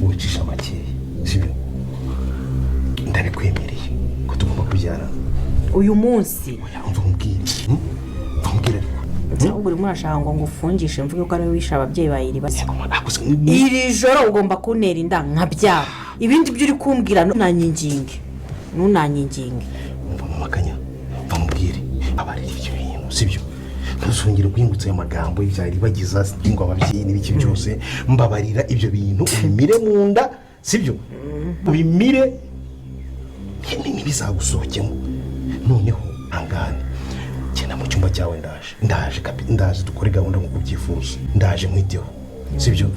wicisha makeya sibyo ndabikwemereye ko tugomba kubyara uyu munsi umva umbwire uri murashaka ngo ngufungishe mvuge ko ari wisha ababyeyi bayiri base iri joro ugomba kuntera inda nkabyara ibindi byo uri kumbwira nunanyinginge umva mamakanya bamubwire abari ibyo bintu sibyo ntuzongere guhingutsa aya magambo ibyari bagiza ngo ababyeyi n'ibiki byose mbabarira ibyo bintu ubimire mu nda sibyo ubimire ntibizagusohokemo noneho angane genda mu cyumba cyawe ndaje dukore gahunda nk'uko ubyifuza ndaje mwiteho sibyo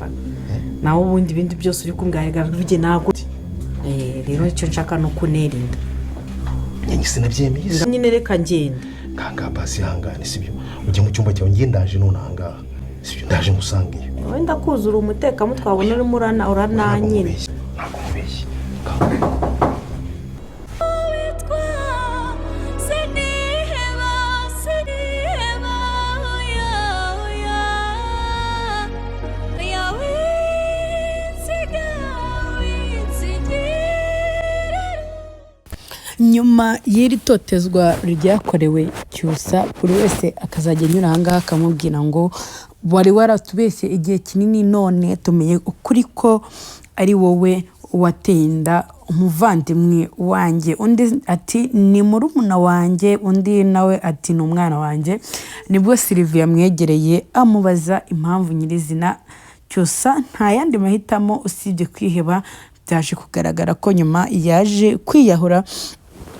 nawe ubundi ibindi byose uri kumbwira ruge ntabwo rero icyo nshaka no kuntera inda nyine sinabyemeye nyine reka ngenda kanga basi hangane sibyo ujye mu cyumba cyawe ngiye ndaje none ahangaha sibyo ndaje ngusangiye wenda kuzura umutekamo twabona urimo urananyine ntabwo mubeshye nyuma y'iri totezwa ryakorewe Cyusa buri wese akazajya anyura ahangaha akamubwira ngo wari waratubeshye igihe kinini none tumenye ukuri ko ari wowe wateye inda umuvandimwe wanjye undi ati ni murumuna wanjye undi nawe ati ni umwana wanjye nibwo Sylvia amwegereye amubaza impamvu nyirizina Cyusa nta yandi mahitamo usibye kwiheba byaje kugaragara ko nyuma yaje kwiyahura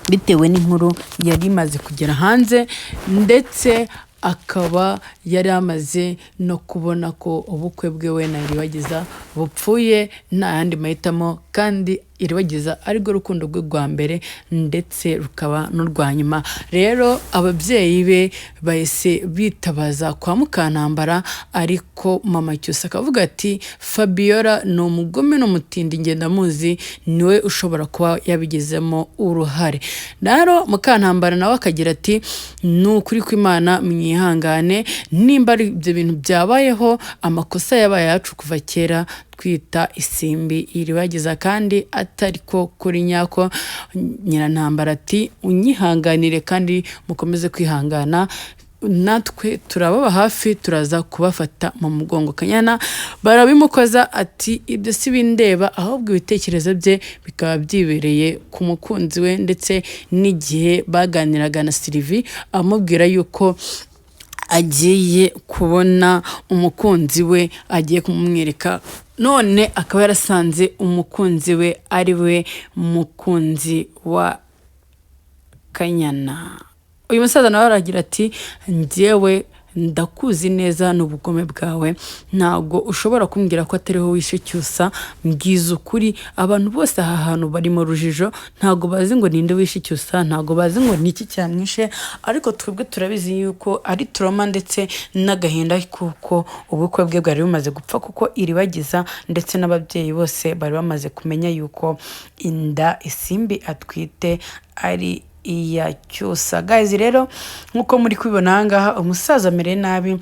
bitewe n'inkuru yari imaze kugera hanze ndetse akaba yari amaze no kubona ko ubukwe bwe we na Iribagiza bupfuye nta yandi mahitamo kandi Iribagiza arirwo rukundo rwe rwa mbere ndetse rukaba n'urwa nyuma rero ababyeyi be bahise bitabaza kwa Mukantambara ariko mama Cyusa akavuga ati Fabiola ni umugome n'umutindi ngenda muzi niwe ushobora kuba yabigezemo uruhare rero Mukantambara nawe akagira ati ni ukuri kw'Imana mwihangane nimba ari ibyo bintu byabayeho amakosa yabaye yacu kuva kera twita isimbi Iribagiza kandi atari ko kuri nyako Nyirantambara ati unyihanganire kandi mukomeze kwihangana natwe turababa hafi turaza kubafata mu mugongo Kanyana barabimukoza ati ibyo si bindeba ahubwo ibitekerezo bye bikaba byibereye ku mukunzi we ndetse n'igihe baganiraga na Sylvie amubwira yuko agiye kubona umukunzi we agiye kumumwereka none akaba yarasanze umukunzi we ari we mukunzi wa Kanyana uyu musaza nawe aragira ati njyewe ndakuzi neza n'ubugome bwawe ntabwo ushobora kumbwira ko atariho wishe Cyusa mbwiza ukuri abantu bose aha hantu bari mu rujijo ntabwo bazi ngo ninde wishe Cyusa ntabwo bazi ngo niki cyamwishe ariko twebwe turabizi yuko ari trauma ndetse n'agahinda kuko ubukwe bwe bwari bumaze gupfa kuko Iribagiza ndetse n'ababyeyi bose bari bamaze kumenya yuko inda isimbi atwite ari iya Cyusa guys rero nkuko muri kubibona ahangaha umusaza mere nabi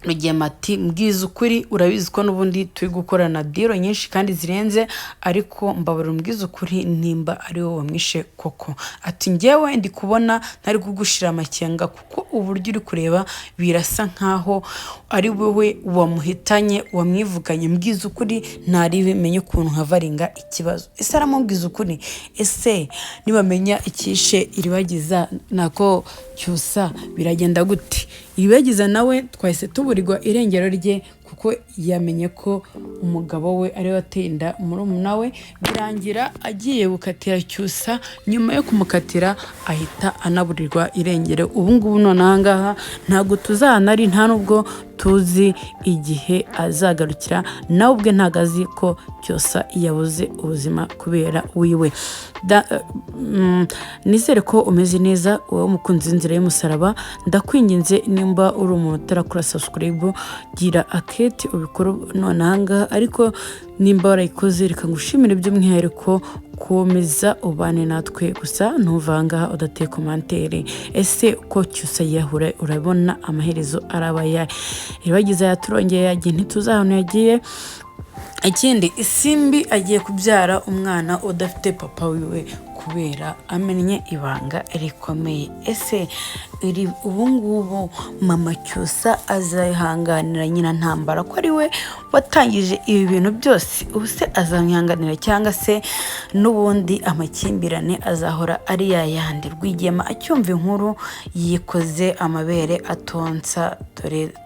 Rugema ati mbwiza ukuri urabizi ko n'ubundi turi gukorana diro nyinshi kandi zirenze ariko mbabara mbwiza ukuri nimba ari wowe wamwishe koko ati njyewe ndi kubona ntari kugushira amakenga kuko uburyo uri kureba birasa nkaho ari wowe wamuhitanye wamwivuganye mbwiza ukuri ntari bimenye ukuntu havaringa ikibazo ese aramubwiza ukuri ese nibamenya ikishe Iribagiza nako Cyusa biragenda gute Iribagiza nawe twahise tuburirwa irengero rye kuko yamenye ko umugabo we ari wateye inda murumuna we birangira agiye gukatira Cyusa nyuma yo kumukatira ahita anaburirwa irengero ubu ngubu none ahangaha ntago tuzanari nta nubwo tuzi igihe azagarukira nawe ubwe ntagazi ko Cyusa yabuze ubuzima kubera wiwe nizere ko umeze neza wowe umukunzi w'inzira y'umusaraba ndakwinginze nimba uri umuntu utarakora subscribe gira akete ubikora none ahangaha ariko nimba warayikoze reka ngushimire by'umwihariko komeza ubane natwe gusa ntuvangaha udateye komantere ese ko Cyusa yahure urabona amaherezo arabaya Iribagiza yaturongeye yagiye ntituzahano yagiye ikindi Isimbi agiye kubyara umwana udafite papa wiwe kubera amennye ibanga rikomeye. Ese ubu ngubu mama Cyusa azayihanganira nyina Ntambara ko ari we watangije ibi bintu byose? Ubu se azamwihanganira cyangwa se n'ubundi amakimbirane azahora ari yayandi? Rwigema acyumva inkuru yikoze amabere atonsa.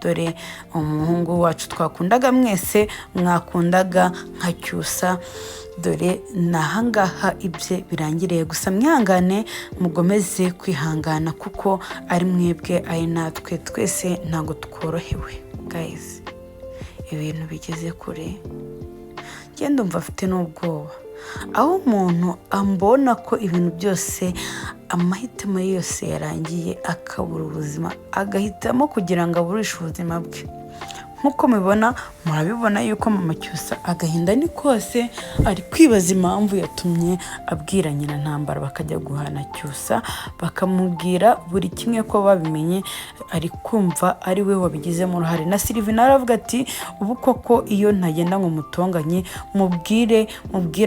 Dore umuhungu wacu twakundaga mwese mwakundaga nka Cyusa, dore nahangaha ibye birangiriye. Gusa mwihangane, mugomeze kwihangana kuko ari mwebwe ari natwe, twese ntabwo tworohewe. Guys, ibintu bigeze kure, genda umva afite n'ubwoba, aho umuntu ambona ko ibintu byose amahitamo yose yarangiye akabura ubuzima, agahitamo kugira ngo aburishe ubuzima bwe. Nkuko mubibona, murabibona yuko mama Cyusa agahinda ni kose, ari kwibaza impamvu yatumye abwira nyina Ntambara bakajya guhana Cyusa, bakamubwira buri kimwe ko babimenye, ari kumva ari we wabigizemo uruhare. Na Sylvie aravuga ati ubu koko iyo ntagenda ngo mutonganye mubwire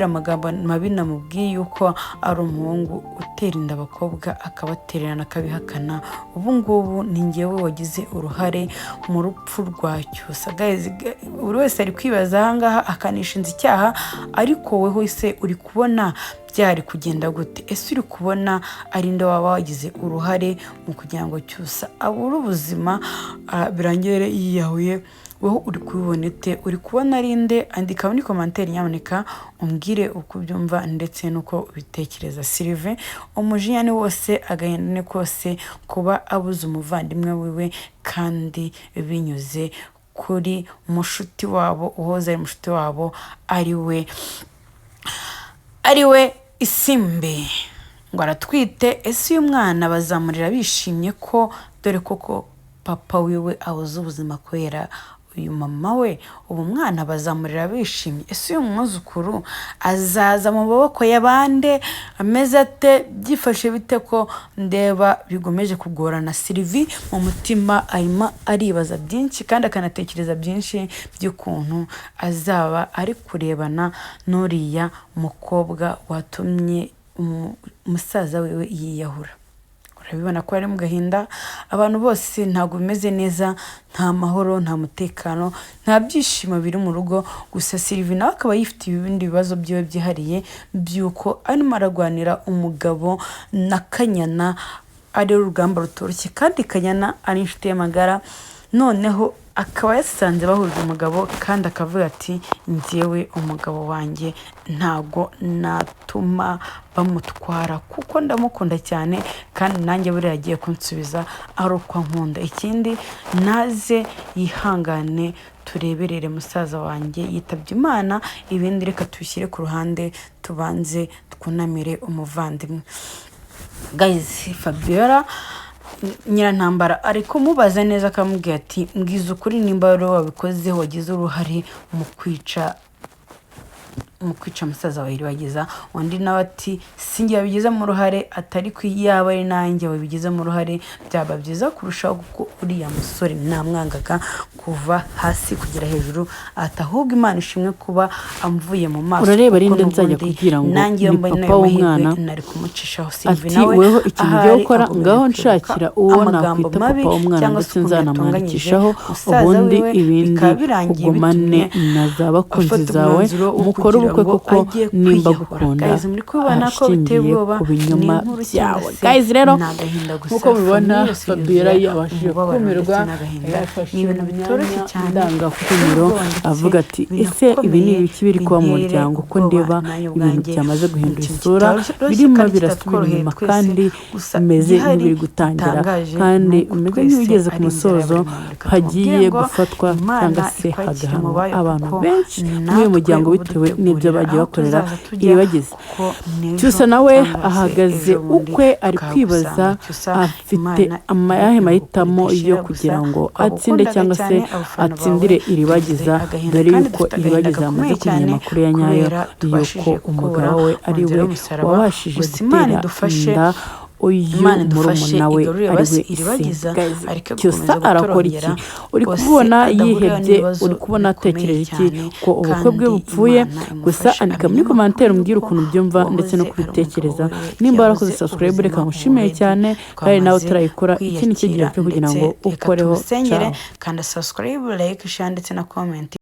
amagambo mabi namubwiye yuko ari umuhungu utera inda abakobwa akabatererana akabihakana, ubu ngubu ni njyewe wagize uruhare mu rupfu rwa Cyusa. Guys, buri wese ari kwibaza ahangaha akanishinza icyaha, ariko weho se uri kubona byari kugenda gute? Ese uri kubona ari nde waba wagize uruhare mu kugira ngo Cyusa abure ubuzima birangire yiyahuye? Wowe uri kubibona ute? Uri kubona ari nde? Andika muri commentaire nyamuneka umbwire uko ubyumva ndetse nuko ubitekereza. Sylvie umujinya ni wose, agahinda ni kose kuba abuze umuvandimwe wiwe kandi binyuze kuri mushuti wabo, uhoza ari mushuti wabo, ari we Isimbi ngo aratwite. Ese uyu mwana bazamurira bishimye ko dore koko papa wiwe abuze ubuzima kubera uyu mama we? Ubu mwana bazamurira bishimye? Ese uyu mwuzukuru azaza mu maboko y'abande ameze ate? Byifashe bite ko ndeba bigomeje kugorana? Sylvie mu mutima arimo aribaza byinshi kandi akanatekereza byinshi by'ukuntu azaba ari kurebana n'uriya mukobwa watumye umusaza wewe yiyahura. Urabibona ko ari mu gahinda, abantu bose ntabwo bimeze neza, nta mahoro, nta mutekano, nta byishimo biri mu rugo. Gusa Sylvie nawe akaba yifite ibindi bibazo byiwe byihariye by'uko arimo aragwanira umugabo na Kanyana, ari urugamba rutoroshye kandi Kanyana ari inshuti y'amagara. Noneho akaba yasanze bahuje umugabo kandi akavuga ati njyewe umugabo wanjye ntago natuma bamutwara kuko ndamukunda cyane kandi nanjye buriya agiye kunsubiza ari uko nkunda. Ikindi naze yihangane tureberere musaza wanjye yitabye Imana, ibindi reka tubishyire ku ruhande tubanze twunamire umuvandimwe. Guys, Fabiola Nyirantambara ari kumubaza neza akamubwira ati mbwiza ukuri nimba wari wabikoze, wagize uruhare mu kwica musaza wawe wagiza. Undi nawe ati sinjye wabigize mu ruhare, atari kwiyaba ari nanjye wabigize mu ruhare, byaba byiza kurushaho kuko uriya musore namwangaga kuva hasi kugera hejuru, atahubwo Imana ishimwe kuba amvuye mu maso. Urareba rinde nzajya kugira ngo ni papa w'umwana nari kumucishaho. Sylvie nawe weho ikintu ugiye gukora ngaho nshakira uwo nakwita papa w'umwana ndetse nzanamwandikishaho, ubundi ibindi ugumane na za bakunzi zawe mukora ubukwe koko nimba gukunda ashingiye ku binyoma byawe. Guys, rero nkuko mubibona Fabiola yabashije kumirwa, yafashe ibintu bitoroshye cyane ndangakumiro avuga ati ese ibi ni ibiki biri kuba mu muryango ko ndeba ibintu byamaze guhindura isura, birimo birasubira inyuma kandi bimeze n'ibiri gutangira kandi bimeze nk'ibigeze ku musozo, hagiye gufatwa cyangwa se hagahanwa abantu benshi muri uyu muryango bitewe n'ibyo bagiye bakorera iribagize. Cyusa nawe ahagaze ukwe ari kwibaza afite ayahe mahitamo yo kugira ngo atsinde cyangwa se atsindire iribagiza, dore yuko iribagiza yamaze kumenya amakuru ya nyayo yuko umugabo we ari we wabashije gutera inda uyu Imana idufashe murumuna we igarurire ari basi we iribagiza Guys, ariko Cyusa gukomeza arakora iki? gutorongera Uri bose kubona adahurira yihebye, n'ibibazo uri kubona bikomeye atekereje iki cyane, ko ubukwe bwe kandi bupfuye. Imana Gusa imufashe andika muri amenye komantere amakuru umbwire ukuntu byumva y'uko ndetse no wahoze ari kubitekereza. umugabo we, Nimba yabuze warakoze subscribe reka ubuzima ngushimiye already, cyane, kandi nawe twamaze utarayikora iki ni cyo gihe kwiyakira cyo kugira ngo ndetse reka ukoreho. tumusengere Ciao. kanda subscribe like share ndetse na comment